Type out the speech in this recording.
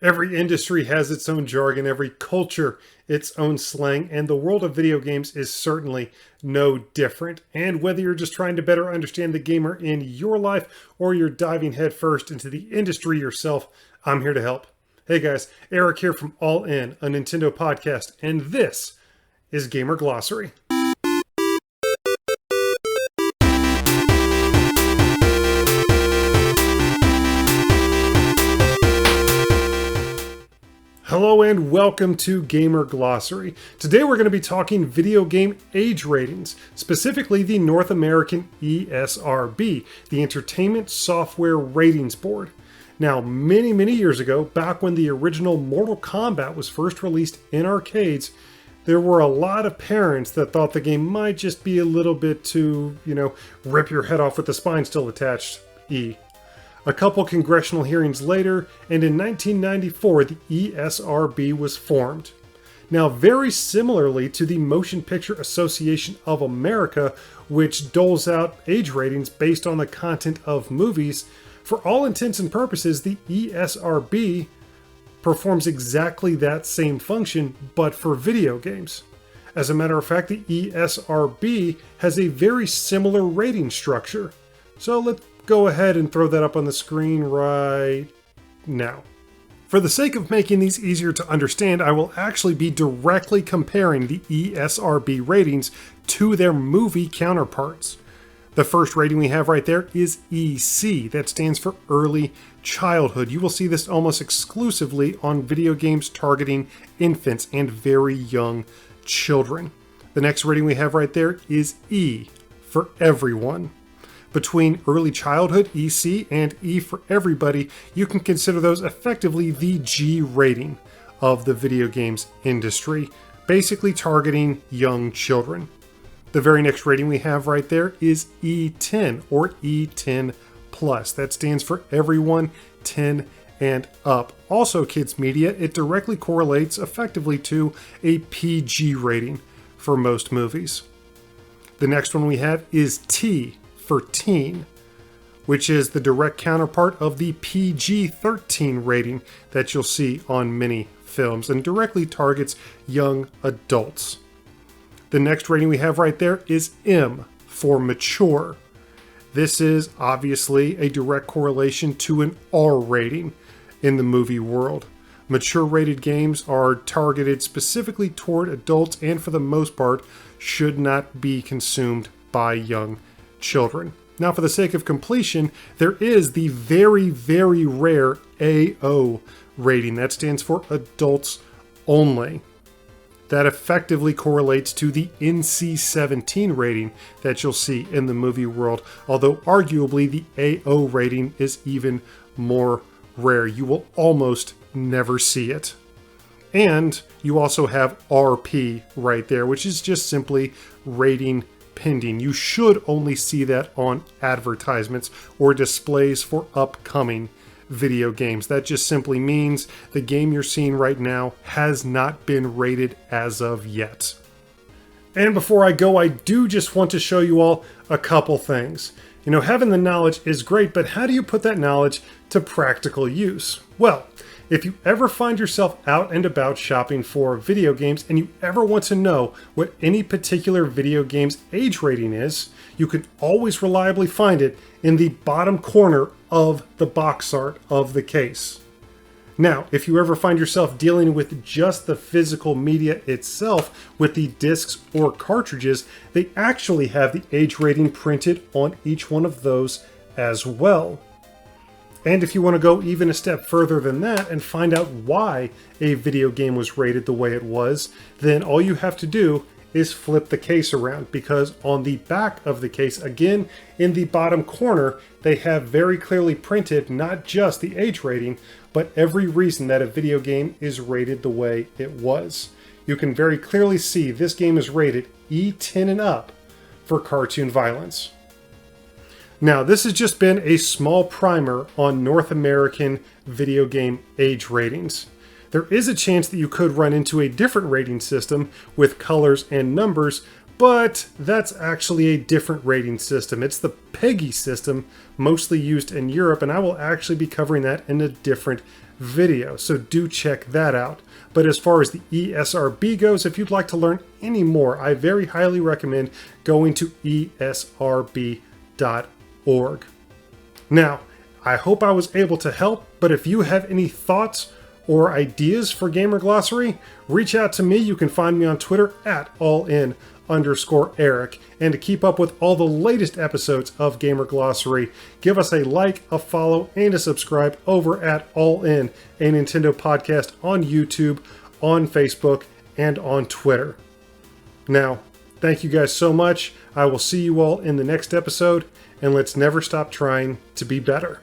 Every industry has its own jargon, every culture its own slang, and the world of video games is certainly no different. And whether you're just trying to better understand the gamer in your life or you're diving headfirst into the industry yourself, I'm here to help. Hey guys, Eric here from All In, a Nintendo podcast, and this is Gamer Glossary. Hello and welcome to Gamer Glossary. Today we're going to be talking video game age ratings, specifically the North American ESRB, the Entertainment Software Ratings Board. Now, many years ago, back when the original Mortal Kombat was first released in arcades, there were a lot of parents that thought the game might just be a little bit too, rip your head off with the spine still attached, A couple congressional hearings later, and in 1994, the ESRB was formed. Now, very similarly to the Motion Picture Association of America, which doles out age ratings based on the content of movies, for all intents and purposes, the ESRB performs exactly that same function, but for video games. As a matter of fact, the ESRB has a very similar rating structure. So let's go ahead and throw that up on the screen right now. For the sake of making these easier to understand, I will actually be directly comparing the ESRB ratings to their movie counterparts. The first rating we have right there is EC, that stands for Early Childhood. You will see this almost exclusively on video games targeting infants and very young children. The next rating we have right there is E, for Everyone. Between Early Childhood, EC, and E for Everybody, you can consider those effectively the G rating of the video games industry, basically targeting young children. The very next rating we have right there is E10, or E10+. That stands for Everyone 10 and up. Also kids media, it directly correlates effectively to a PG rating for most movies. The next one we have is T, for teen, which is the direct counterpart of the PG-13 rating that you'll see on many films and directly targets young adults. The next rating we have right there is M, for mature. This is obviously a direct correlation to an R rating in the movie world. Mature rated games are targeted specifically toward adults and for the most part should not be consumed by young children. Now, for the sake of completion, there is the very rare AO rating. That stands for Adults Only. That effectively correlates to the NC-17 rating that you'll see in the movie world, although arguably the AO rating is even more rare. You will almost never see it. And you also have RP right there, which is just simply rating pending. You should only see that on advertisements or displays for upcoming video games. That just simply means the game you're seeing right now has not been rated as of yet. And before I go, I do just want to show you all a couple things. Having the knowledge is great, but how do you put that knowledge to practical use? Well, if you ever find yourself out and about shopping for video games and you ever want to know what any particular video game's age rating is, you can always reliably find it in the bottom corner of the box art of the case. Now, if you ever find yourself dealing with just the physical media itself with the discs or cartridges, they actually have the age rating printed on each one of those as well. And if you want to go even a step further than that and find out why a video game was rated the way it was, then all you have to do is flip the case around, because on the back of the case, again, in the bottom corner, they have very clearly printed not just the age rating, but every reason that a video game is rated the way it was. You can very clearly see this game is rated E10 and up for cartoon violence. Now, this has just been a small primer on North American video game age ratings. There is a chance that you could run into a different rating system with colors and numbers, But that's actually a different rating system. It's the PEGI system, mostly used in Europe, and I will actually be covering that in a different video, so do check that out. But as far as the ESRB goes, if you'd like to learn any more, I very highly recommend going to esrb.org. Now, I hope I was able to help, but if you have any thoughts or ideas for Gamer Glossary, reach out to me. You can find me on Twitter at allin_Eric. And to keep up with all the latest episodes of Gamer Glossary, give us a like, a follow, and a subscribe over at All In, a Nintendo podcast on YouTube, on Facebook, and on Twitter. Now, thank you guys so much. I will see you all in the next episode, and let's never stop trying to be better.